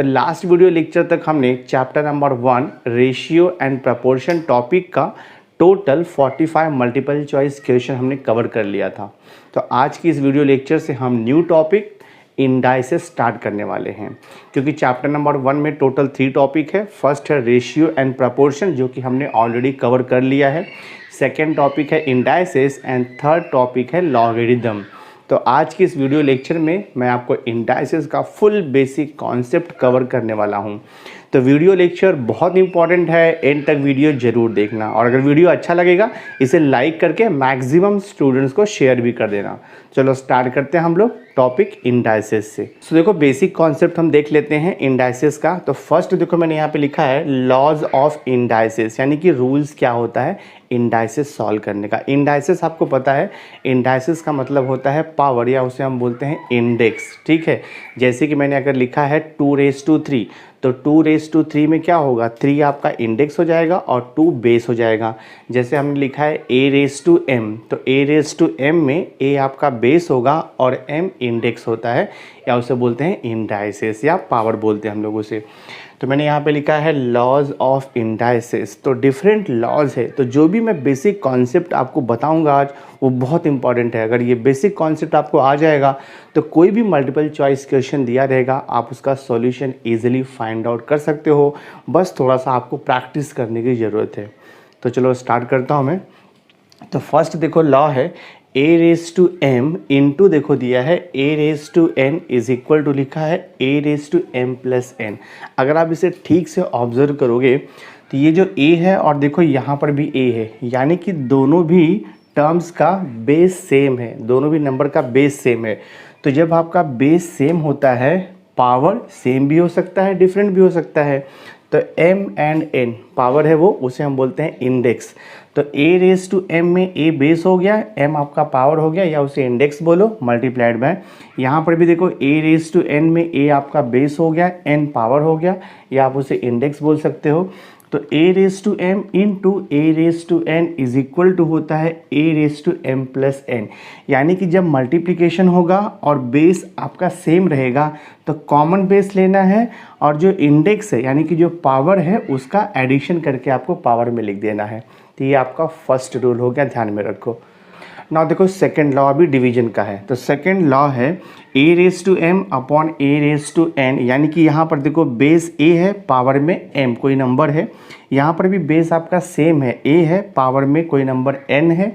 तो last video lecture तक हमने chapter number 1 ratio and proportion topic का टोटल 45 मल्टीपल चॉइस क्वेश्चन हमने कवर कर लिया था। तो आज की इस वीडियो लेक्चर से हम न्यू टॉपिक इंडाइसेस स्टार्ट करने वाले हैं, क्योंकि चैप्टर नंबर 1 में टोटल 3 टॉपिक है। फर्स्ट है रेशियो एंड प्रपोर्शन, जो कि हमने ऑलरेडी कवर कर लिया है। सेकेंड टॉपिक है इंडाइसेस एंड थर्ड टॉपिक है लॉगरिदम। तो आज की इस वीडियो लेक्चर में मैं आपको इंडाइसेस का फुल बेसिक कॉन्सेप्ट कवर करने वाला हूं। तो वीडियो लेक्चर बहुत इंपॉर्टेंट है, एंड तक वीडियो जरूर देखना, और अगर वीडियो अच्छा लगेगा इसे लाइक करके मैक्सिमम स्टूडेंट्स को शेयर भी कर देना। चलो स्टार्ट करते हैं हम लोग टॉपिक इंडाइसेस से। तो देखो बेसिक कॉन्सेप्ट हम देख लेते हैं इंडाइसेस का। तो फर्स्ट देखो मैंने यहाँ पे लिखा है लॉज ऑफ इंडाइसेस, यानी कि रूल्स क्या होता है इंडाइसेस सॉल्व करने का। इंडाइसेस आपको पता है, इंडाइसेस का मतलब होता है पावर, या उसे हम बोलते हैं इंडेक्स। ठीक है, जैसे कि मैंने अगर लिखा है 2⁻3, तो 2⁻3 में क्या होगा, 3 आपका इंडेक्स हो जाएगा और 2 बेस हो जाएगा। जैसे हमने लिखा है a⁻m, तो a⁻m में a आपका बेस होगा और m इंडेक्स होता है, या उसे बोलते हैं इंडाइसेस या पावर बोलते हैं हम लोग उसे। तो मैंने यहाँ पे लिखा है लॉज ऑफ इंडाइसेस। तो डिफरेंट लॉज है, तो जो भी मैं बेसिक कॉन्सेप्ट आपको बताऊंगा आज वो बहुत इंपॉर्टेंट है। अगर ये बेसिक कॉन्सेप्ट आपको आ जाएगा तो कोई भी मल्टीपल चॉइस क्वेश्चन दिया रहेगा आप उसका सॉल्यूशन इजीली फाइंड आउट कर सकते हो। बस थोड़ा सा आपको प्रैक्टिस करने की ज़रूरत है। तो चलो स्टार्ट करता हूँ मैं। तो फर्स्ट देखो लॉ है a⁻m इंटू देखो दिया है a⁻n इज इक्वल टू लिखा है a⁻m+n। अगर आप इसे ठीक से ऑब्जर्व करोगे तो ये जो a है और देखो यहाँ पर भी a है, यानी कि दोनों भी टर्म्स का बेस सेम है, दोनों भी नंबर का बेस सेम है। तो जब आपका बेस सेम होता है पावर सेम भी हो सकता है डिफरेंट भी हो सकता है। तो m एंड n पावर है वो, उसे हम बोलते हैं इंडेक्स। तो a⁻m में a बेस हो गया, m आपका पावर हो गया, या उसे इंडेक्स बोलो, मल्टीप्लाइड बाय यहाँ पर भी देखो a⁻n में a आपका बेस हो गया, n पावर हो गया, या आप उसे इंडेक्स बोल सकते हो। तो a⁻m into a⁻n is equal to होता है a⁻m+n, यानी कि जब मल्टीप्लिकेशन होगा और बेस आपका सेम रहेगा तो कॉमन बेस लेना है, और जो इंडेक्स है यानी कि जो पावर है उसका एडिशन करके आपको पावर में लिख देना है। तो ये आपका फर्स्ट रूल हो गया, ध्यान में रखो। नाउ देखो सेकेंड लॉ अभी डिवीजन का है। तो सेकेंड लॉ है a⁻m अपॉन a⁻n, यानी कि यहाँ पर देखो बेस a है पावर में m कोई नंबर है, यहाँ पर भी बेस आपका सेम है a है पावर में कोई नंबर n है,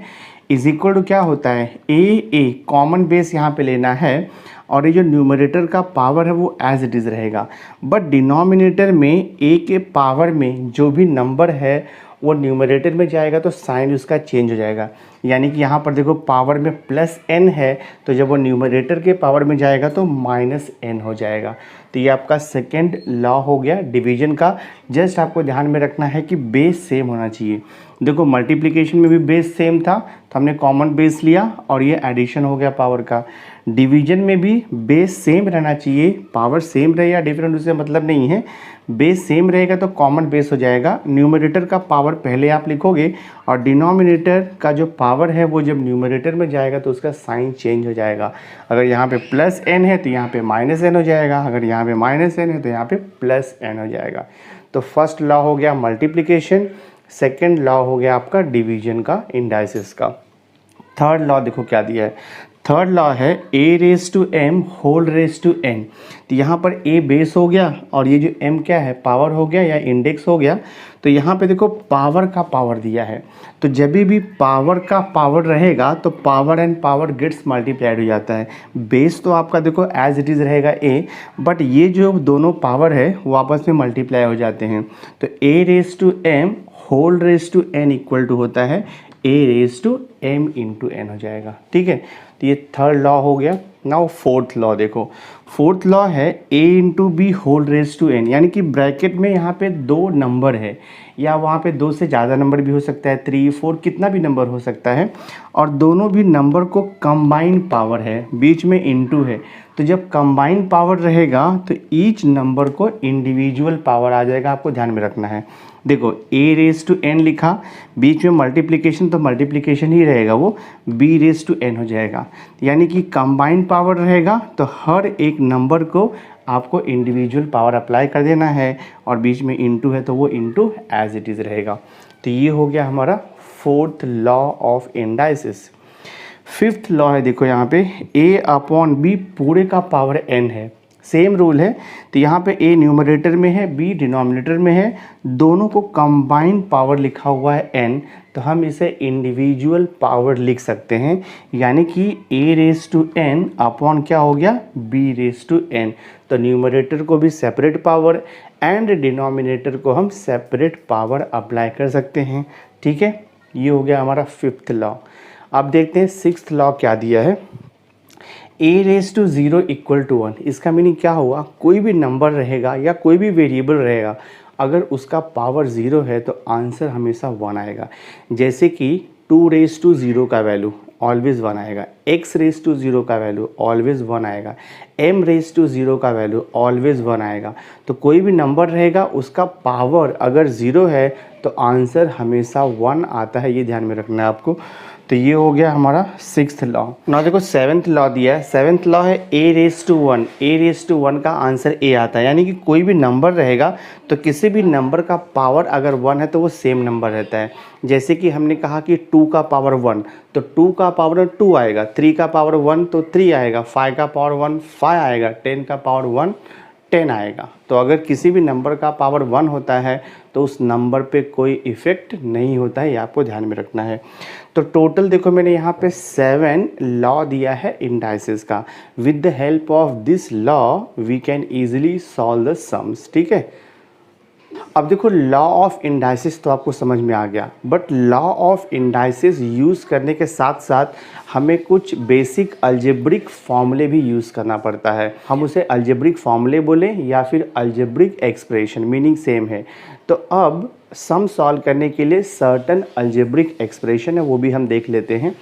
इज इक्वल टू क्या होता है a कॉमन बेस यहाँ पे लेना है, और ये जो न्यूमरेटर का पावर है वो एज इट इज़ रहेगा, बट डिनोमिनेटर में a के पावर में जो भी नंबर है वो न्यूमरेटर में जाएगा तो साइन उसका चेंज हो जाएगा। यानी कि यहाँ पर देखो पावर में +n है, तो जब वो न्यूमरेटर के पावर में जाएगा तो -n हो जाएगा। तो ये आपका सेकेंड लॉ हो गया डिवीजन का। जस्ट आपको ध्यान में रखना है कि बेस सेम होना चाहिए। देखो मल्टीप्लिकेशन में भी बेस सेम था तो हमने कॉमन बेस लिया और ये एडिशन हो गया पावर का। डिवीजन में भी बेस सेम रहना चाहिए, पावर सेम रहे या डिफरेंट उससे मतलब नहीं है, बेस सेम रहेगा तो कॉमन बेस हो जाएगा। न्यूमरेटर का पावर पहले आप लिखोगे और डिनोमिनेटर का जो पावर है वो जब न्यूमरेटर में जाएगा तो उसका साइन चेंज हो जाएगा। अगर यहाँ पे +n है तो यहाँ पे -n हो जाएगा, अगर यहाँ पे -n है तो यहाँ पे +n हो जाएगा। तो फर्स्ट लॉ हो गया मल्टीप्लिकेशन, सेकेंड लॉ हो गया आपका डिवीजन का इंडाइसेस का। थर्ड लॉ देखो क्या दिया है। थर्ड लॉ है a⁻m whole raise to n। तो यहाँ पर a बेस हो गया और ये जो m क्या है पावर हो गया या इंडेक्स हो गया। तो यहाँ पे देखो पावर का पावर दिया है, तो जब भी पावर का पावर रहेगा तो power and power gets multiplied हो जाता है। बेस तो आपका देखो एज इट इज़ रहेगा a, बट ये जो दोनों पावर है वो आपस में मल्टीप्लाई हो जाते हैं। तो a⁻m whole raise to n equal to होता है a⁻m इंटू n हो जाएगा। ठीक है, तो ये थर्ड लॉ हो गया। नाउ फोर्थ लॉ देखो। फोर्थ लॉ है a into b whole raise to n, यानी कि ब्रैकेट में यहाँ पे 2 नंबर है, या वहाँ पे 2 से ज़्यादा नंबर भी हो सकता है, 3 4 कितना भी नंबर हो सकता है, और दोनों भी नंबर को कंबाइन पावर है, बीच में इंटू है। तो जब कंबाइन पावर रहेगा तो ईच नंबर को इंडिविजुअल पावर आ जाएगा, आपको ध्यान में रखना है। देखो a⁻n लिखा, बीच में मल्टीप्लिकेशन तो मल्टीप्लिकेशन ही रहेगा, वो b⁻n हो जाएगा। यानी कि कंबाइंड पावर रहेगा तो हर एक नंबर को आपको इंडिविजुअल पावर अप्लाई कर देना है, और बीच में इनटू है तो वो इनटू एज इट इज़ रहेगा। तो ये हो गया हमारा fourth law of indices. Fifth law है, देखो यहाँ पे a अपॉन बी पूरे का पावर n है, सेम रूल है। तो यहाँ पे a न्यूमरेटर में है, b डिनोमिनेटर में है, दोनों को कंबाइन पावर लिखा हुआ है n, तो हम इसे इंडिविजुअल पावर लिख सकते हैं, यानी कि a raise to n upon क्या हो गया b रेस टू n। तो न्यूमरेटर को भी सेपरेट पावर एंड डिनोमिनेटर को हम सेपरेट पावर अप्लाई कर सकते हैं। ठीक है, ये हो गया हमारा फिफ्थ लॉ। अब देखते हैं सिक्स्थ लॉ क्या दिया है। a raise to 0 equal to 1, इसका मीनिंग क्या हुआ, कोई भी नंबर रहेगा या कोई भी वेरिएबल रहेगा, अगर उसका पावर 0 है तो आंसर हमेशा 1 आएगा। जैसे कि 2 रेस टू 0 का वैल्यू ऑलवेज 1 आएगा, x रेस टू 0 का वैल्यू ऑलवेज 1 आएगा, m रेस टू 0 का वैल्यू ऑलवेज 1 आएगा। तो कोई भी नंबर रहेगा उसका पावर अगर 0 है तो आंसर हमेशा 1 आता है, ये ध्यान में रखना है आपको। तो ये हो गया हमारा सिक्स्थ लॉ। ना देखो सेवन्थ लॉ दिया है, सेवन्थ लॉ है a raise to 1, a raise to 1 का आंसर a आता है, यानी कि कोई भी नंबर रहेगा तो किसी भी नंबर का पावर अगर 1 है तो वो सेम नंबर रहता है। जैसे कि हमने कहा कि 2 का पावर 1 तो 2 का पावर 2 आएगा, 3 का पावर 1 तो 3 आएगा, 5 का पावर 1 5 आएगा, 10 का पावर 1 10 आएगा। तो अगर किसी भी नंबर का पावर 1 होता है तो उस नंबर पे कोई इफ़ेक्ट नहीं होता है, ये आपको ध्यान में रखना है। तो टोटल देखो मैंने यहाँ पे 7 लॉ दिया है इंडाइसिस का। With the help of this law we can easily solve the sums. ठीक है, अब देखो लॉ ऑफ इंडाइसिस तो आपको समझ में आ गया, but law of indices use करने के साथ साथ हमें कुछ बेसिक अलजेब्रिक फॉर्मूले भी यूज़ करना पड़ता है। हम उसे अलजेब्रिक फॉर्मूले बोलें या फिर अलजेब्रिक एक्सप्रेशन, मीनिंग सेम है। तो अब सम सॉल्व करने के लिए सर्टन अलजेब्रिक एक्सप्रेशन है, वो भी हम देख लेते हैं।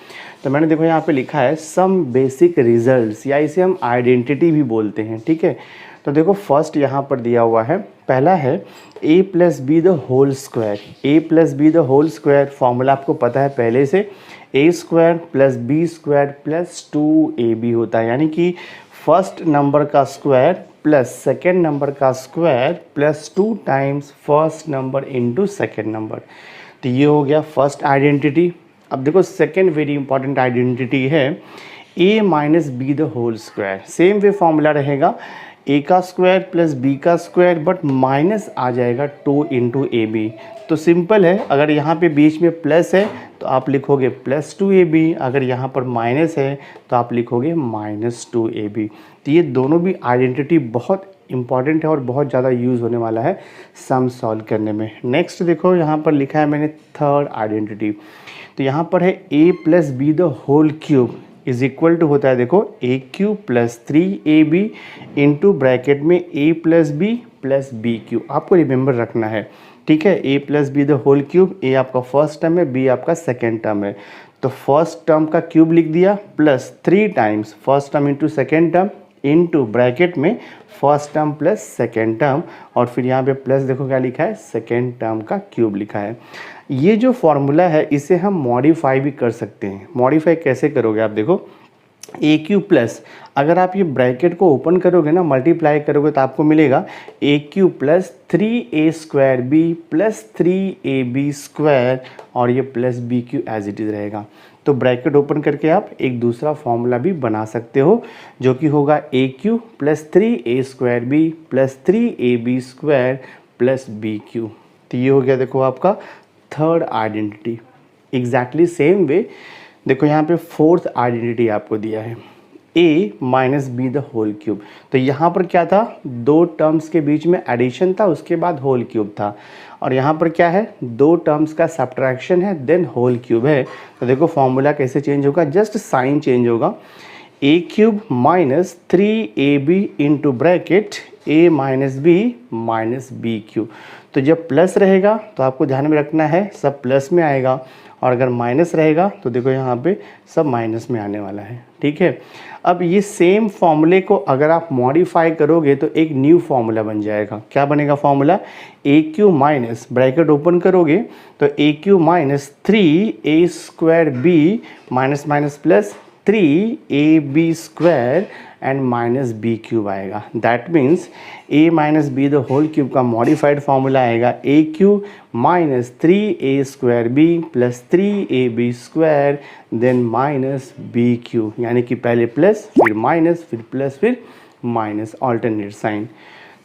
तो मैंने देखो यहाँ पे लिखा है सम बेसिक रिजल्ट्स, या इसे हम आइडेंटिटी भी बोलते हैं। ठीक है, तो देखो फर्स्ट यहाँ पर दिया हुआ है, पहला है a plus b the whole square. a plus b the whole square formula आपको पता है पहले से, a square plus b square plus 2ab होता है, यानी कि फर्स्ट नंबर का स्क्वायर प्लस सेकेंड नंबर का square plus 2 times first number into second number. तो ये हो गया फर्स्ट आइडेंटिटी। अब देखो सेकेंड वेरी इंपॉर्टेंट आइडेंटिटी है a minus b the whole square. Same way formula रहेगा, a का स्क्वायर प्लस b का स्क्वायर, बट माइनस आ जाएगा 2 इंटू ए बी। तो सिंपल है, अगर यहाँ पे बीच में प्लस है तो आप लिखोगे प्लस 2ab, अगर यहाँ पर माइनस है तो आप लिखोगे माइनस 2ab। तो ये दोनों भी आइडेंटिटी बहुत इंपॉर्टेंट है और बहुत ज़्यादा यूज़ होने वाला है सम सॉल्व करने में। नेक्स्ट देखो यहाँ पर लिखा है मैंने थर्ड आइडेंटिटी। तो यहाँ पर है a plus b the whole cube is equal to होता है, देखो a cube plus 3ab into bracket में a plus b plus b cube. आपको रिमेंबर रखना है, ठीक है। a plus b the whole cube, a आपका फर्स्ट टर्म है, b आपका सेकेंड टर्म है। तो फर्स्ट टर्म का क्यूब लिख दिया plus 3 times first term into second term into bracket में first term plus second term, और फिर यहाँ पे प्लस देखो क्या लिखा है, सेकेंड टर्म का क्यूब लिखा है। ये जो फॉर्मूला है इसे हम मॉडिफाई भी कर सकते हैं। मॉडिफाई कैसे करोगे आप देखो, ए क्यू प्लस, अगर आप ये ब्रैकेट को ओपन करोगे ना, मल्टीप्लाई करोगे तो आपको मिलेगा a cube plus 3a square b plus 3ab square, और ये plus b cube as it is रहेगा। तो ब्रैकेट ओपन करके आप एक दूसरा फॉर्मूला भी बना सकते हो, जो कि होगा a cube plus 3a square b plus 3ab square plus b cube. तो ये हो गया देखो आपका third identity. Exactly same way देखो यहाँ पे फोर्थ आइडेंटिटी आपको दिया है a minus b the whole cube. तो यहाँ पर क्या था, दो टर्म्स के बीच में एडिशन था, उसके बाद होल क्यूब था, और यहाँ पर क्या है, दो टर्म्स का सब्ट्रैक्शन है देन होल क्यूब है। तो देखो फॉर्मूला कैसे चेंज होगा, जस्ट साइन चेंज होगा, a cube minus 3ab into bracket a minus b cube. तो जब प्लस रहेगा तो आपको ध्यान में रखना है सब प्लस में आएगा, और अगर माइनस रहेगा तो देखो यहाँ पे सब माइनस में आने वाला है, ठीक है। अब ये सेम फॉर्मूले को अगर आप मॉडिफाई करोगे तो एक न्यू फॉर्मूला बन जाएगा। क्या बनेगा formula, a cube minus, bracket open करोगे तो a cube minus 3a square b minus minus plus 3ab square and minus b cube आएगा। That means a minus b the whole cube का modified formula आएगा a cube minus 3a square b plus 3ab square then minus b cube, यानी कि पहले plus फिर minus फिर plus फिर minus, alternate sign.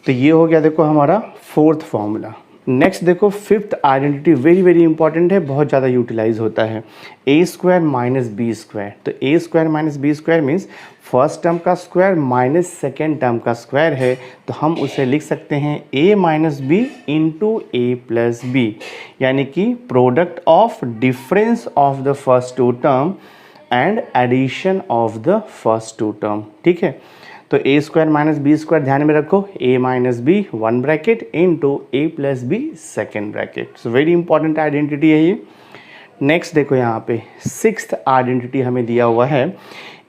तो ये हो गया देखो हमारा फोर्थ फॉर्मूला। नेक्स्ट देखो fifth identity very very important है, बहुत ज़्यादा यूटिलाइज होता है, a square minus b square. तो a square minus b square means first term का स्क्वायर माइनस सेकेंड टर्म का स्क्वायर है, तो हम उसे लिख सकते हैं a minus b into a plus b, यानी कि product of difference of the first two term and addition of the first two term. ठीक है, तो a square minus b square ध्यान में रखो, a minus b one bracket into a plus b second bracket. So very important identity है ये। Next देखो यहाँ पे सिक्स्थ आइडेंटिटी हमें दिया हुआ है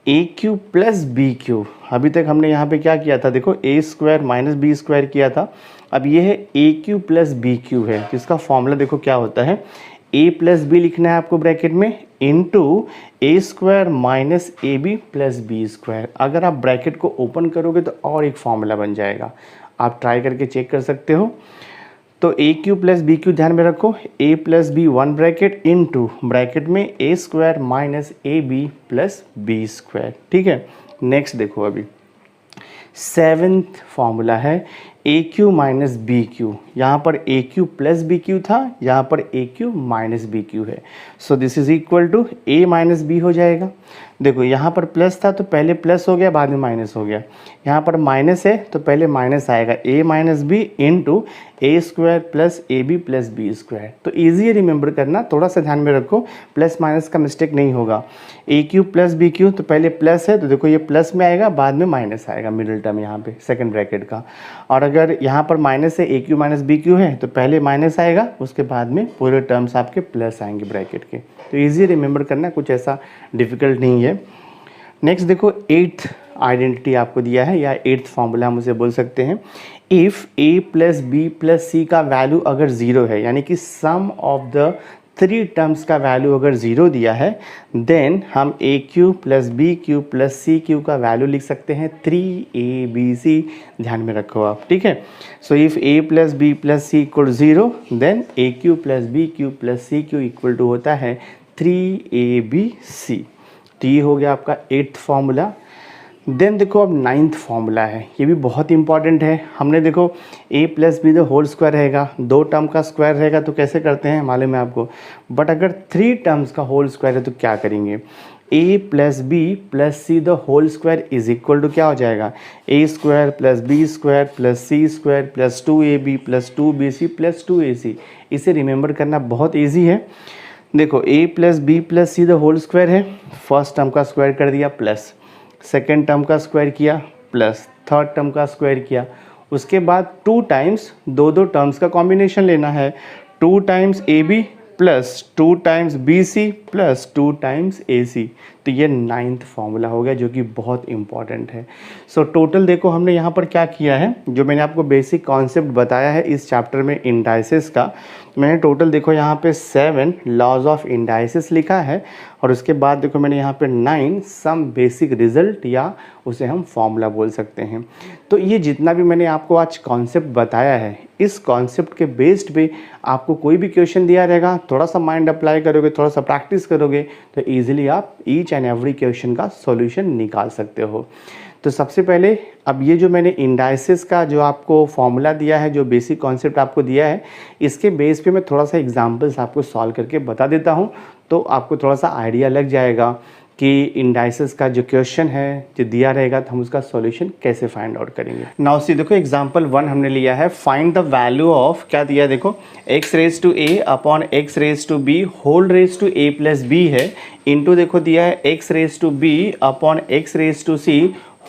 ए क्यूब प्लस बी क्यूब। अभी तक हमने यहाँ पे क्या किया था, देखो ए स्क्वायर माइनस बी स्क्वायर किया था, अब ये है ए क्यूब प्लस बी क्यूब है, जिसका फॉर्मूला देखो क्या होता है, ए प्लस बी लिखना है आपको ब्रैकेट में into a square minus a b plus b square. अगर आप ब्रैकेट को ओपन करोगे तो और एक फॉर्मूला बन जाएगा, आप ट्राई करके चेक कर सकते हो। तो a cube plus b cube ध्यान में रखो, a plus b one bracket into bracket में a square minus a b plus b square. ठीक है, नेक्स्ट देखो अभी सेवेंथ फॉर्मूला है a cube minus b cube. यहाँ पर a cube plus b cube था, यहाँ पर a cube minus b cube है, so this is equal to a minus b हो जाएगा। देखो यहाँ पर प्लस था तो पहले प्लस हो गया बाद में माइनस हो गया, यहाँ पर माइनस है तो पहले माइनस आएगा, a minus b into a square plus a b plus b square. तो ईजी है रिमेंबर करना, थोड़ा सा ध्यान में रखो, प्लस माइनस का मिस्टेक नहीं होगा। A cube plus b cube, तो पहले प्लस है तो देखो ये प्लस में आएगा, बाद में माइनस आएगा मिडिल टर्म यहाँ पे सेकंड ब्रैकेट का। और अगर यहाँ पर माइनस है, a cube minus b cube है, तो पहले माइनस आएगा उसके बाद में पूरे टर्म्स आपके प्लस आएंगे ब्रैकेट के। तो ईजी रिमेंबर करना, कुछ ऐसा डिफिकल्ट नहीं है। नेक्स्ट देखो एट्थ आइडेंटिटी आपको दिया है, या एट्थ फॉर्मूला हम उसे बोल सकते हैं, if a plus b plus c का वैल्यू अगर ज़ीरो है, यानी कि sum of the three terms का वैल्यू अगर ज़ीरो दिया है, देन हम a cube plus b cube plus c cube का वैल्यू लिख सकते हैं 3abc। ध्यान में रखो आप, ठीक है। So if a plus b plus c equal zero, then a cube plus b cube plus c cube equal to होता है 3abc। तो ये हो गया आपका एट्थ फॉर्मूला। देन देखो अब नाइन्थ फॉर्मूला है, ये भी बहुत इंपॉर्टेंट है। हमने देखो a plus b the whole square रहेगा, दो टर्म का स्क्वायर रहेगा तो कैसे करते हैं मालूम है आपको, बट अगर थ्री टर्म्स का होल स्क्वायर है तो क्या करेंगे, a plus b plus c the whole square is equal to क्या हो जाएगा, a square plus b square plus c square plus 2ab plus 2bc plus 2ac। इसे रिमेंबर करना बहुत ईजी है। देखो a plus b plus c the whole square है, first term का स्क्वायर कर दिया प्लस, सेकेंड टर्म का स्क्वायर किया प्लस, थर्ड टर्म का स्क्वायर किया, उसके बाद टू टाइम्स दो टर्म्स का कॉम्बिनेशन लेना है, two times a b plus two times b c plus two times a c. तो ये नाइन्थ फॉर्मूला हो गया जो कि बहुत इंपॉर्टेंट है। सो टोटल देखो हमने यहाँ पर क्या किया है, जो मैंने आपको बेसिक कॉन्सेप्ट बताया है इस चैप्टर में इंडाइसिस का, मैंने टोटल देखो यहाँ पे 7 लॉज ऑफ इंडाइसिस लिखा है, और उसके बाद देखो मैंने यहाँ पे 9 सम बेसिक रिजल्ट, या उसे हम फॉर्मूला बोल सकते हैं। तो ये जितना भी मैंने आपको आज कॉन्सेप्ट बताया है, इस कॉन्सेप्ट के बेस्ड पे आपको कोई भी क्वेश्चन दिया रहेगा, थोड़ा सा माइंड अप्लाई करोगे, थोड़ा सा प्रैक्टिस करोगे, तो ईजिली आप ईच एंड एवरी क्वेश्चन का सॉल्यूशन निकाल सकते हो। तो सबसे पहले अब ये जो मैंने इंडाइसिस का जो आपको फॉर्मूला दिया है, जो बेसिक कॉन्सेप्ट आपको दिया है, इसके बेस पे मैं थोड़ा सा एग्जांपल्स आपको सॉल्व करके बता देता हूँ, तो आपको थोड़ा सा आइडिया लग जाएगा कि इंडाइसिस का जो क्वेश्चन है जो दिया रहेगा तो हम उसका सॉल्यूशन कैसे फाइंड आउट करेंगे। नाउ सी देखो एग्जांपल 1 हमने लिया है, फाइंड द वैल्यू ऑफ, क्या दिया देखो, x raise to a upon x raise to b whole raise to a plus b है, इंटू देखो दिया है x raise to b upon x raise to c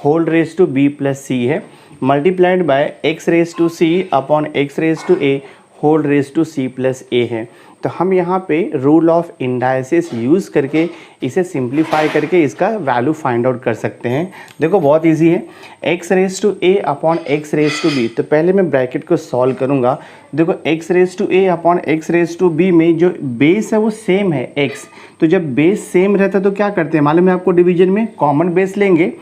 whole raise to b plus c है, multiplied by x raise to c upon x raise to a whole raise to c plus a है। तो हम यहाँ पे rule of indices use करके इसे simplify करके इसका वैल्यू फाइंड आउट कर सकते हैं। देखो बहुत इजी है, x raise to a upon x raise to b, तो पहले मैं ब्रैकेट को सॉल्व करूँगा। देखो x raise to a upon x raise to b में जो बेस है वो सेम है x, तो जब बेस सेम रहता है तो क्या करते हैं मालूम है आपको, डिवीजन में कॉमन बेस लेंगे,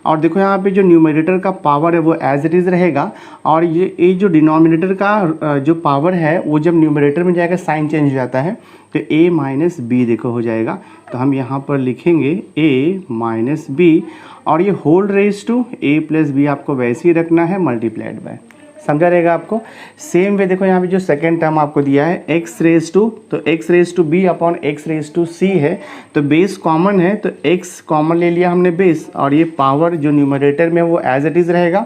और देखो यहाँ पे जो न्यूमरेटर का पावर है वो एज इट इज़ रहेगा, और ये जो डिनोमिनेटर का जो पावर है वो जब न्यूमरेटर में जाएगा साइन चेंज हो जाता है, तो a माइनस बी देखो हो जाएगा। तो हम यहाँ पर लिखेंगे a माइनस बी, और ये whole raise to a plus b आपको वैसे ही रखना है मल्टीप्लाइड बाय, समझा रहेगा आपको। सेम वे देखो यहाँ पे जो सेकेंड टर्म आपको दिया है x रेज टू, तो x raise to b upon x raise to c है, तो बेस कॉमन है तो x कॉमन ले लिया हमने बेस, और ये पावर जो न्यूमरेटर में वो एज इट इज़ रहेगा,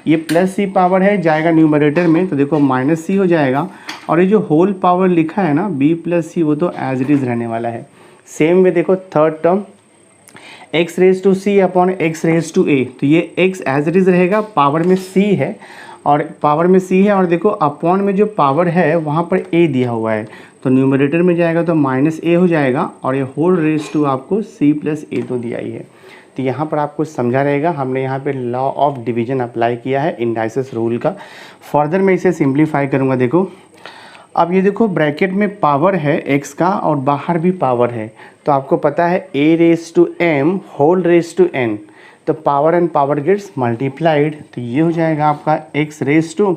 ये प्लस c पावर है जाएगा न्यूमरेटर में, तो देखो माइनस c हो जाएगा, और ये जो होल पावर लिखा है ना b प्लस c वो तो एज इट इज़ रहने वाला है। सेम वे देखो third term x raise to c upon x raise to a, तो ये x एज इट इज़ रहेगा, पावर में c है और पावर में c है, और देखो अपॉन में जो पावर है वहाँ पर a दिया हुआ है, तो न्यूमरेटर में जाएगा तो माइनस a हो जाएगा, और ये होल रेज टू आपको c प्लस a तो दिया ही है। तो यहाँ पर आपको समझा रहेगा, हमने यहाँ पे लॉ ऑफ डिवीजन अप्लाई किया है इंडाइसिस रूल का। फर्दर मैं इसे सिंप्लीफाई करूँगा। देखो अब ये देखो ब्रैकेट में पावर है x का और बाहर भी पावर है, तो आपको पता है a raise to m whole raise to n, तो power and power gets multiplied, तो ये हो जाएगा आपका x raise to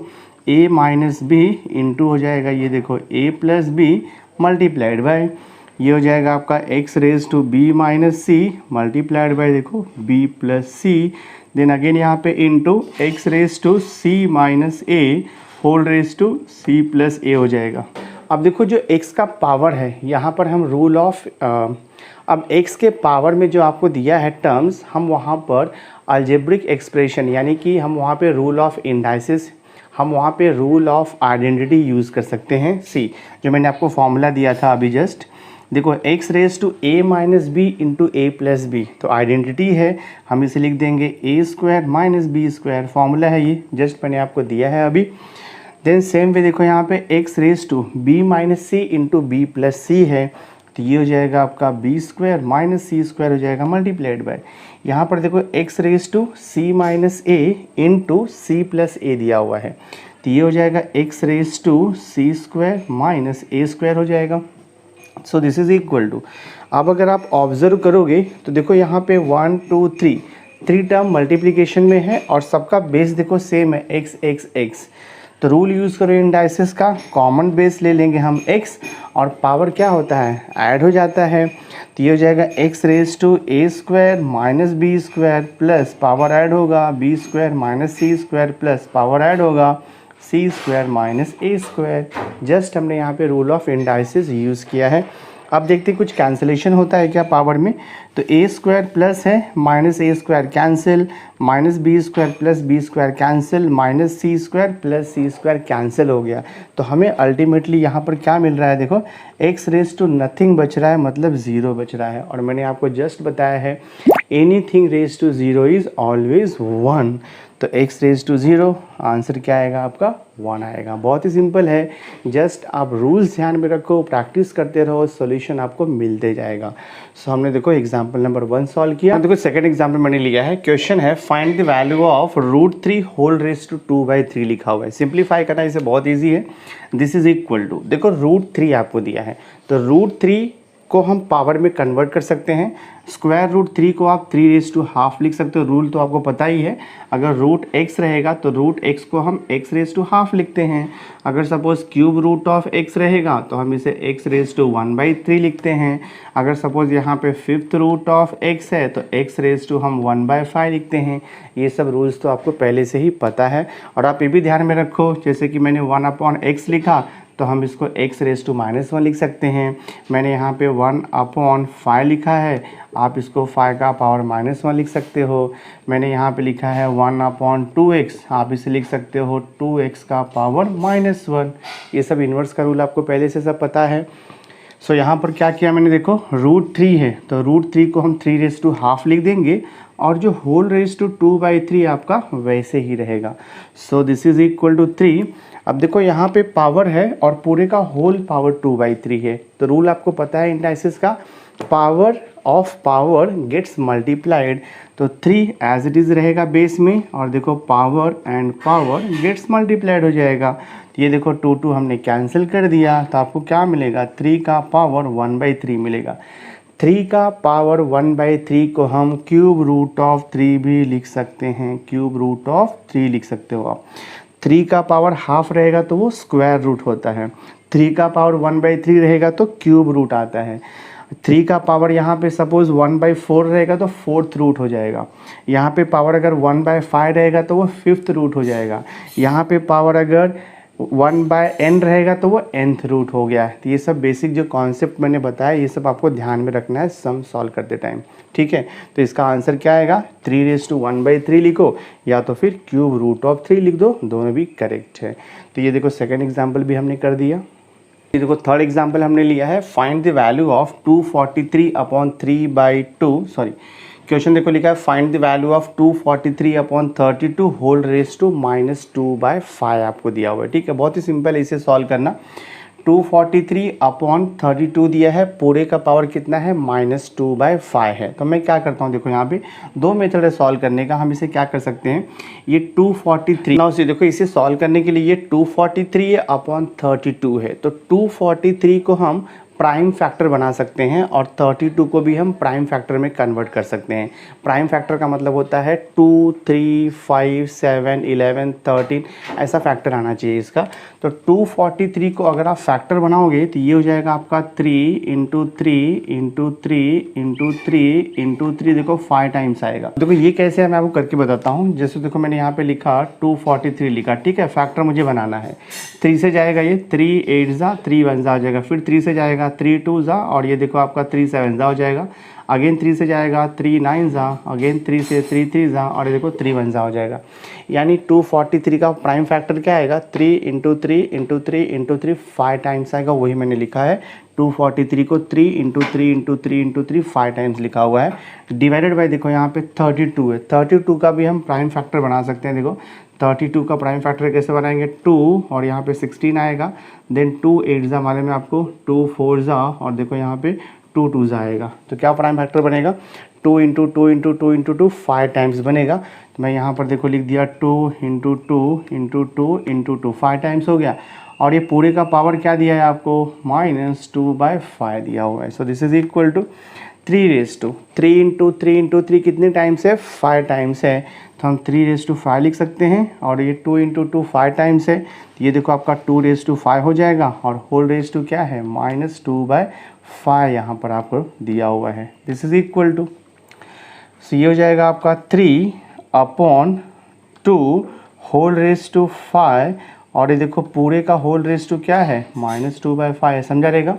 a minus b into हो जाएगा ये देखो a plus b multiplied by, ये हो जाएगा आपका x raise to b minus c multiplied by देखो b plus c, then again यहाँ पे into x raise to c minus a whole raise to c plus a हो जाएगा। अब देखो जो x का पावर है यहाँ पर हम रूल ऑफ अब x के पावर में जो आपको दिया है टर्म्स, हम वहाँ पर अलजेब्रिक एक्सप्रेशन यानी कि हम वहाँ पे रूल ऑफ इंडाइसिस, हम वहाँ पे रूल ऑफ आइडेंटिटी यूज़ कर सकते हैं। सी जो मैंने आपको फॉर्मूला दिया था अभी जस्ट, देखो x raise to a minus b into a plus b, तो आइडेंटिटी है, हम इसे लिख देंगे a square minus b square, formula है ये जस्ट मैंने आपको दिया है अभी। देन सेम वे देखो यहाँ पे x raise to b minus c into b plus c है, तो ये हो जाएगा आपका b square minus c square हो जाएगा मल्टीप्लाइड बाय, यहाँ पर देखो x raise to c minus a into c plus a दिया हुआ है, तो ये हो जाएगा x raise to c square minus a square हो जाएगा। So this is equal to, अब अगर आप ऑब्जर्व करोगे तो देखो यहाँ पे 1 2 3 टर्म मल्टीप्लिकेशन में है और सबका बेस देखो सेम है x x x, तो रूल यूज़ करो इंडाइसिस का, कॉमन बेस ले लेंगे हम x, और पावर क्या होता है ऐड हो जाता है, तो ये हो जाएगा x raise to a square minus b square plus power add होगा b square minus c square plus power add होगा c square minus a square. Just हमने यहाँ पे रूल ऑफ इंडाइसिस यूज़ किया है। अब देखते हैं कुछ कैंसिलेशन होता है क्या पावर में, तो a स्क्वायर प्लस है minus a square cancel, minus b square plus b square cancel, minus c square plus c square cancel हो गया, तो हमें अल्टीमेटली यहाँ पर क्या मिल रहा है देखो x रेज टू नथिंग बच रहा है, मतलब ज़ीरो बच रहा है, और मैंने आपको जस्ट बताया है anything raise to zero is always 1, तो x raise to zero answer क्या आएगा आपका 1 आएगा। बहुत ही सिंपल है, जस्ट आप रूल्स ध्यान में रखो, प्रैक्टिस करते रहो, सॉल्यूशन आपको मिलते जाएगा। सो हमने देखो एग्जांपल नंबर 1 सॉल्व किया। देखो सेकंड एग्जांपल मैंने लिया है, क्वेश्चन है find the value of √3 whole raise to 2/3 लिखा हुआ है। सिंप्लीफाई करना इसे बहुत ईजी है। दिस इज इक्वल टू, देखो √3 आपको दिया है, तो √3 को हम पावर में कन्वर्ट कर सकते हैं, स्क्वायर रूट 3 को आप 3 रेज टू हाफ लिख सकते हो, रूल तो आपको पता ही है, अगर रूट x रहेगा तो रूट x को हम x रेज टू हाफ लिखते हैं, अगर suppose cube root of x रहेगा तो हम इसे x रेज टू 1/3 लिखते हैं, अगर सपोज यहाँ पे फिफ्थ रूट ऑफ x है तो x रेज टू हम 1/5 लिखते हैं। ये सब रूल्स तो आपको पहले से ही पता है, और आप ये भी ध्यान में रखो, जैसे कि मैंने 1/x लिखा तो हम इसको x रेज टू -1 लिख सकते हैं, मैंने यहाँ पे 1/5 लिखा है, आप इसको 5 का पावर -1 लिख सकते हो, मैंने यहाँ पे लिखा है 1/2x, आप इसे लिख सकते हो 2x का पावर -1। ये सब इन्वर्स का रूल आपको पहले से सब पता है। सो यहाँ पर क्या किया मैंने, देखो √3 है तो √3 को हम 3 रेज टू हाफ लिख देंगे, और जो होल रेज टू 2/3 आपका वैसे ही रहेगा। So this is equal to 3। अब देखो यहाँ पे पावर है और पूरे का होल पावर 2/3 है, तो रूल आपको पता है इंडाइसिस का, power of power gets multiplied, तो 3 एज इट इज़ रहेगा बेस में, और देखो power and power gets multiplied हो जाएगा, ये देखो 2 हमने कैंसिल कर दिया, तो आपको क्या मिलेगा 3 का पावर 1/3 मिलेगा। 3 का पावर 1/3 को हम क्यूब रूट ऑफ 3 भी लिख सकते हैं, क्यूब रूट ऑफ 3 लिख सकते हो आप। 3 का पावर हाफ रहेगा तो वो स्क्वायर रूट होता है, 3 का पावर 1/3 रहेगा तो क्यूब रूट आता है। 3 का पावर यहाँ पे सपोज़ 1/4 रहेगा तो फोर्थ रूट हो जाएगा। यहाँ पे पावर अगर 1/5 रहेगा तो वो फिफ्थ रूट हो जाएगा। यहाँ पे पावर अगर 1/n रहेगा तो वो nth रूट हो गया है। तो ये सब बेसिक जो कॉन्सेप्ट मैंने बताया ये सब आपको ध्यान में रखना है सम सॉल्व करते टाइम, ठीक है। तो इसका आंसर क्या आएगा, 3⁻1/3 लिखो या तो फिर क्यूब रूट ऑफ 3 लिख दो, दोनों भी करेक्ट है। तो ये देखो सेकेंड एग्जाम्पल भी हमने कर दिया। ये देखो थर्ड एग्जाम्पल हमने लिया है, find the value of 243/3/2 sorry question देखो लिखा है find the value of 243/32 whole raise to -2/5 आपको दिया हुआ है, ठीक है। बहुत ही सिंपल है इसे सॉल्व करना। 243/32 दिया है, पूरे का पावर कितना है -2/5 है। तो मैं क्या करता हूँ, देखो यहाँ पे दो मेथड है सॉल्व करने का। हम इसे क्या कर सकते हैं, ये 243 ना, देखो इसे सॉल्व करने के लिए ये 243/32 है, तो 243 को हम प्राइम फैक्टर बना सकते हैं और 32 को भी हम प्राइम फैक्टर में कन्वर्ट कर सकते हैं। प्राइम फैक्टर का मतलब होता है 2, 3, 5, 7, 11, 13 ऐसा फैक्टर आना चाहिए इसका। तो 243 को अगर आप फैक्टर बनाओगे तो ये हो जाएगा आपका 3 × 3 × 3 × 3 × 3, देखो 5 टाइम्स आएगा। देखो ये कैसे है मैं आपको करके बताता हूँ। जैसे देखो मैंने यहाँ पे लिखा 243 लिखा, ठीक है, फैक्टर मुझे बनाना है। 3 से जाएगा ये 3 8 जा 3 1 जा हो जाएगा, फिर 3 से जाएगा 3 2 जा और ये देखो आपका 3 7 जा हो जाएगा। अगेन 3 से जाएगा 3 9 जा, अगेन 3 से 3 3 जा और ये देखो 3 1 जा हो जाएगा। यानी 243 का प्राइम फैक्टर क्या आएगा, 3 × 3 × 3 × 3 5 टाइम्स आएगा। वही मैंने लिखा है 243 को 3 × 3 × 3 × 3 5 टाइम्स लिखा हुआ है, डिवाइडेड बाय देखो यहाँ पे 32 है। 32 का भी हम प्राइम फैक्टर बना सकते हैं। देखो 32 का प्राइम फैक्टर कैसे बनाएंगे, 2 और यहाँ पे 16 आएगा, देन 2 8 जा वाले में आपको 2 4 जा और देखो यहाँ पे 2 2 जा आएगा। तो क्या प्राइम फैक्टर बनेगा, 2 × 2 × 2 × 2 5 टाइम्स बनेगा। तो मैं यहाँ पर देखो लिख दिया 2 × 2 × 2 × 2 5 टाइम्स हो गया। और ये पूरे का पावर क्या दिया है आपको, -2/5 दिया हुआ है। So this is equal to 3 × 3 × 3 कितने टाइम्स है, 5 टाइम्स है। तो हम 3/5 लिख सकते हैं और ये 2 × 2 5 टाइम्स है, तो ये देखो आपका 2/5 हो जाएगा और होल रेज टू क्या है -2/5 यहाँ पर आपको दिया हुआ है। दिस इज इक्वल टू, सो ये हो जाएगा आपका 3/2 होल रेज टू 5 और ये देखो पूरे का होल रेज टू क्या है -2/5 है, समझा रहेगा।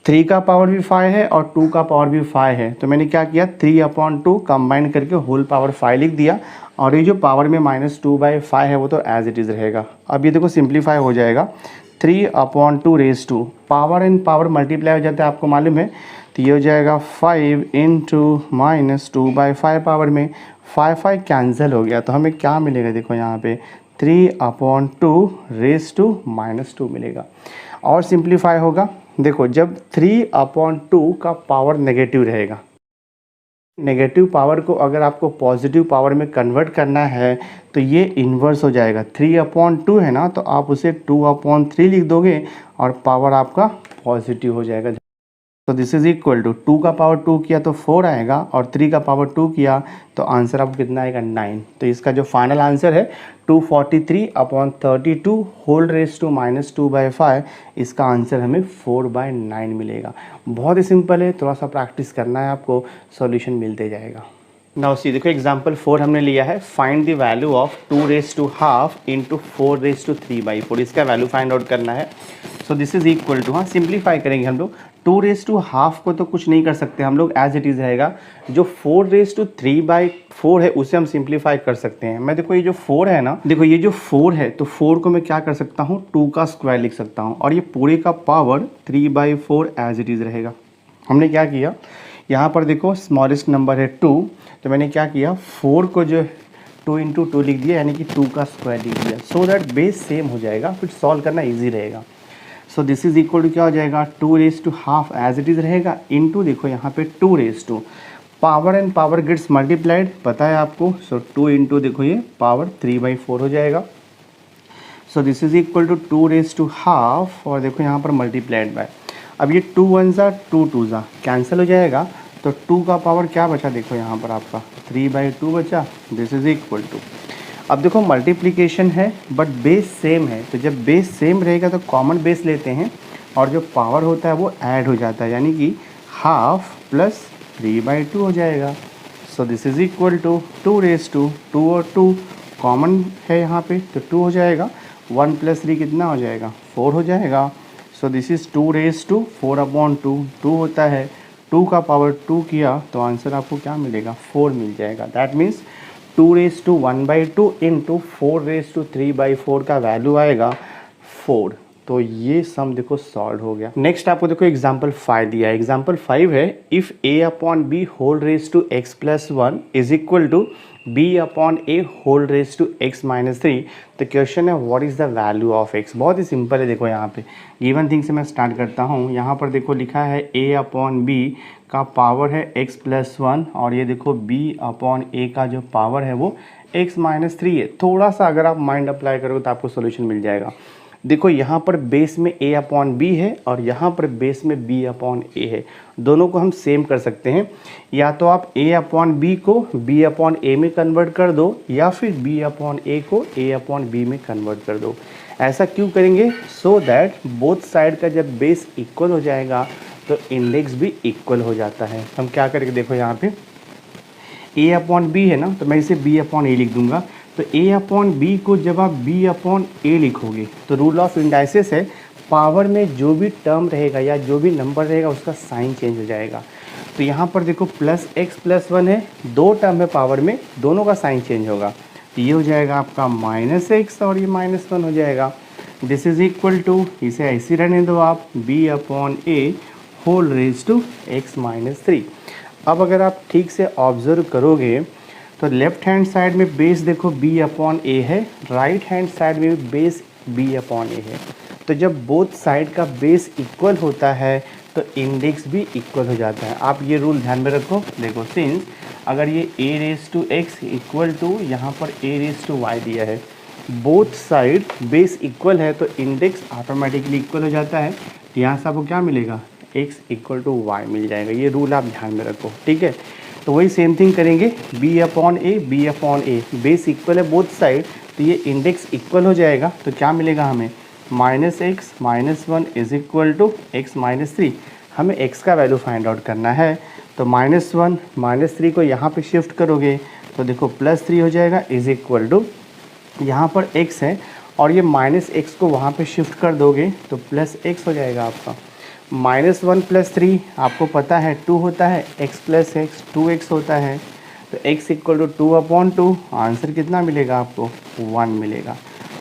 3 का पावर भी 5 है और 2 का पावर भी 5 है, तो मैंने क्या किया 3/2 कंबाइन करके होल पावर 5 लिख दिया और ये जो पावर में -2/5 है वो तो एज इट इज़ रहेगा। अब ये देखो सिंप्लीफाई हो जाएगा, 3/2 raise to power and power multiply हो जाता है आपको मालूम है, तो ये हो जाएगा 5 × -2/5 पावर में 5 कैंसिल हो गया, तो हमें क्या मिलेगा, देखो यहाँ पे 3/2 रेज टू -2 मिलेगा। और सिंप्लीफाई होगा, देखो जब 3/2 का पावर नेगेटिव रहेगा, नेगेटिव पावर को अगर आपको पॉजिटिव पावर में कन्वर्ट करना है तो ये इन्वर्स हो जाएगा। 3/2 है ना, तो आप उसे 2/3 लिख दोगे और पावर आपका पॉजिटिव हो जाएगा। तो दिस इज इक्वल टू 2 का पावर 2 किया तो 4 आएगा और 3 का पावर 2 किया तो आंसर आपको कितना आएगा 9। तो इसका जो फाइनल आंसर है 243/32 होल रेज टू -2/5, इसका आंसर हमें 4/9 मिलेगा। बहुत ही सिंपल है, थोड़ा सा प्रैक्टिस करना है आपको, सॉल्यूशन मिलते जाएगा। नाउ सी देखो एग्जांपल 4 हमने लिया है, फाइंड द वैल्यू ऑफ 2½ × 4⁻³ इसका वैल्यू फाइंड आउट करना है। So this is equal to, हाँ सिंप्लीफाई करेंगे हम लोग। 2½ को तो कुछ नहीं कर सकते हम लोग, एज इट इज़ रहेगा। जो 4⁻³ है उसे हम सिंप्लीफाई कर सकते हैं। मैं देखो ये जो 4 है ना, देखो ये जो 4 है तो 4 को मैं क्या कर सकता हूँ 2 का स्क्वायर लिख सकता हूँ और ये पूरे का पावर 3/4 एज इट इज़ रहेगा। हमने क्या किया यहाँ पर देखो स्मॉलेस्ट नंबर है 2, तो मैंने क्या किया 4 को जो 2 × 2 लिख दिया, यानी कि 2 का स्क्वायर लिख दिया, सो दैट बेस सेम हो जाएगा, फिर सॉल्व करना ईजी रहेगा। So this is equal to क्या हो जाएगा 2½ एज इट इज़ रहेगा, इनटू देखो यहाँ पे 2⁻², power and power gets multiplied पता है आपको। सो 2 × देखो ये पावर 3/4 हो जाएगा। So this is equal to 2½ और देखो यहाँ पर मल्टीप्लाइड बाय, अब ये 2 वन ज़ा 2 टू ज़ा कैंसिल हो जाएगा, तो 2 का पावर क्या बचा, देखो यहाँ पर आपका 3/2 बचा, दिस इज़ इक्वल टू। अब देखो मल्टीप्लिकेशन है बट बेस सेम है, तो जब बेस सेम रहेगा तो कॉमन बेस लेते हैं और जो पावर होता है वो ऐड हो जाता है, यानी कि हाफ प्लस 3/2 हो जाएगा। So this is equal to 2 और 2 कॉमन है यहाँ पे, तो 2 हो जाएगा, 1 + 3 कितना हो जाएगा, 4 हो जाएगा। सो दिस इज़ 2⁴/2, 2 होता है, 2 का पावर 2 किया तो आंसर आपको क्या मिलेगा, 4 मिल जाएगा। दैट मीन्स 2⁴1/2 इंटू 4⁴3/4 का वैल्यू आएगा 4। तो ये सम देखो सॉल्व हो गया। नेक्स्ट आपको देखो एग्जाम्पल 5 दिया है। एग्जाम्पल 5 है if a/b⁴x+1 is equal to b/a⁴x-3। तो क्वेश्चन है what is the value of x। बहुत ही सिंपल है, देखो यहाँ पे गिवन थिंग से मैं स्टार्ट करता हूँ। यहाँ पर देखो लिखा है a/b का पावर है x+1 और ये देखो b/a का जो पावर है वो x-3 है। थोड़ा सा अगर आप माइंड अप्लाई करोगे तो आपको सोल्यूशन मिल जाएगा। देखो यहाँ पर बेस में a/b है और यहाँ पर बेस में b/a है, दोनों को हम सेम कर सकते हैं। या तो आप a/b को b/a में कन्वर्ट कर दो या फिर b/a को a/b में कन्वर्ट कर दो। ऐसा क्यों करेंगे, सो दैट बोथ साइड का जब बेस इक्वल हो जाएगा तो इंडेक्स भी इक्वल हो जाता है। हम क्या करेंगे, देखो यहाँ पे a/b है ना, तो मैं इसे b/a लिख दूंगा। तो a/b को जब आप b/a लिखोगे तो रूल ऑफ इंडाइसिस है, पावर में जो भी टर्म रहेगा या जो भी नंबर रहेगा उसका साइन चेंज हो जाएगा। तो यहाँ पर देखो +x+1 है, दो टर्म है पावर में, दोनों का साइन चेंज होगा। तो ये हो जाएगा आपका -x और ये -1 हो जाएगा। दिस इज़ इक्वल टू, इसे ऐसे रहने दो आप, b/a⁴x-3। अब अगर आप ठीक से ऑब्जर्व करोगे तो लेफ्ट हैंड साइड में बेस देखो b/a है, राइट हैंड साइड में भी बेस b/a है। तो जब बोथ साइड का बेस इक्वल होता है तो इंडेक्स भी इक्वल हो जाता है। आप ये रूल ध्यान में रखो। देखो सिंस अगर ये a⁴x इक्वल टू यहाँ पर a⁴y दिया है, बोथ साइड बेस इक्वल है तो इंडेक्स ऑटोमेटिकली इक्वल हो जाता है। तो यहाँ से आपको क्या मिलेगा, x = y मिल जाएगा। ये रूल आप ध्यान में रखो, ठीक है। तो वही सेम थिंग करेंगे, b/a बेस इक्वल है बोथ साइड, तो ये इंडेक्स इक्वल हो जाएगा। तो क्या मिलेगा हमें, -x -1 is equal to x-3। हमें x का वैल्यू फाइंड आउट करना है, तो -1 -3 को यहाँ पे शिफ्ट करोगे तो देखो +3 हो जाएगा इज इक्वल टू, यहाँ पर x है और ये -x को वहाँ पे शिफ्ट कर दोगे तो +x हो जाएगा आपका। -1 + 3 आपको पता है 2 होता है, x + x 2x होता है, तो x = 2/2। आंसर कितना मिलेगा आपको, 1 मिलेगा।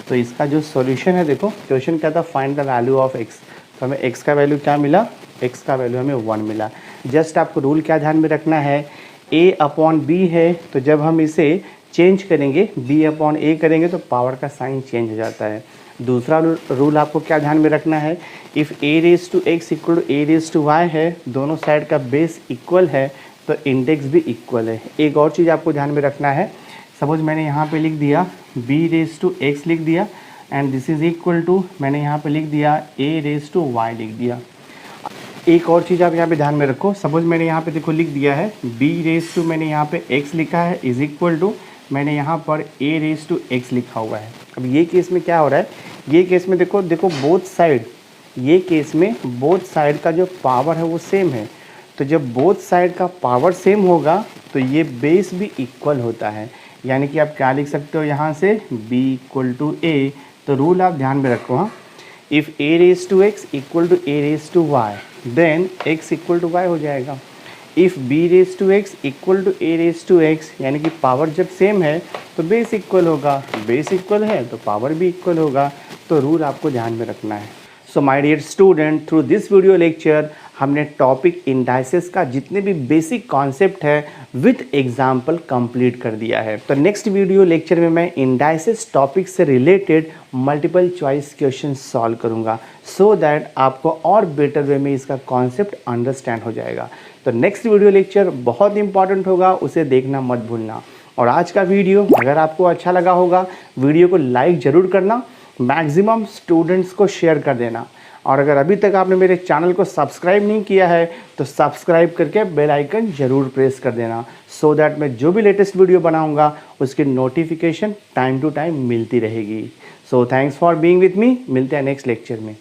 तो इसका जो सॉल्यूशन है, देखो क्वेश्चन क्या था, find the value of x। तो हमें x का वैल्यू क्या मिला, x का वैल्यू हमें 1 मिला। जस्ट आपको रूल क्या ध्यान में रखना है, a/b है तो जब हम इसे चेंज करेंगे b/a करेंगे तो पावर का साइन चेंज हो जाता है। दूसरा रूल आपको क्या ध्यान में रखना है, इफ़ a⁴x = a⁴y है, दोनों साइड का बेस इक्वल है तो इंडेक्स भी इक्वल है। एक और चीज़ आपको ध्यान में रखना है, सपोज मैंने यहाँ पे लिख दिया b⁴x लिख दिया and this is equal to, मैंने यहाँ पे लिख दिया a⁴y लिख दिया। एक और चीज़ आप यहाँ पे ध्यान में रखो, सपोज मैंने यहाँ पे देखो लिख दिया है b⁴ मैंने यहाँ पे x लिखा है इज इक्वल टू, मैंने यहाँ पर a⁴x लिखा हुआ है। अब ये केस में क्या हो रहा है, ये केस में देखो बोथ साइड, ये केस में बोथ साइड का जो पावर है वो सेम है। तो जब बोथ साइड का पावर सेम होगा तो ये बेस भी इक्वल होता है, यानी कि आप क्या लिख सकते हो यहाँ से, b = a। तो रूल आप ध्यान में रखो, हाँ, if a⁴x = a⁴y then x = y हो जाएगा। इफ़ b⁴x = a⁴x यानी कि पावर जब सेम है तो बेस इक्वल होगा, बेस इक्वल है तो पावर भी इक्वल होगा। तो रूल आपको ध्यान में रखना है। So my dear student, through this video lecture हमने टॉपिक इंडाइसेस का जितने भी बेसिक कॉन्सेप्ट है विथ एग्जाम्पल कंप्लीट कर दिया है। तो नेक्स्ट वीडियो लेक्चर में मैं इंडाइसेस टॉपिक से related multiple choice question solve करूंगा, सो दैट आपको और बेटर वे में इसका कॉन्सेप्ट अंडरस्टैंड हो जाएगा। तो नेक्स्ट वीडियो लेक्चर बहुत इंपॉर्टेंट होगा, उसे देखना मत भूलना। और आज का वीडियो अगर आपको अच्छा लगा होगा, वीडियो को लाइक ज़रूर करना, मैक्सिमम स्टूडेंट्स को शेयर कर देना। और अगर अभी तक आपने मेरे चैनल को सब्सक्राइब नहीं किया है तो सब्सक्राइब करके बेल आइकन ज़रूर प्रेस कर देना, सो दैट मैं जो भी लेटेस्ट वीडियो बनाऊंगा उसकी नोटिफिकेशन टाइम टू टाइम मिलती रहेगी। So thanks for being with me, मिलते हैं नेक्स्ट लेक्चर में।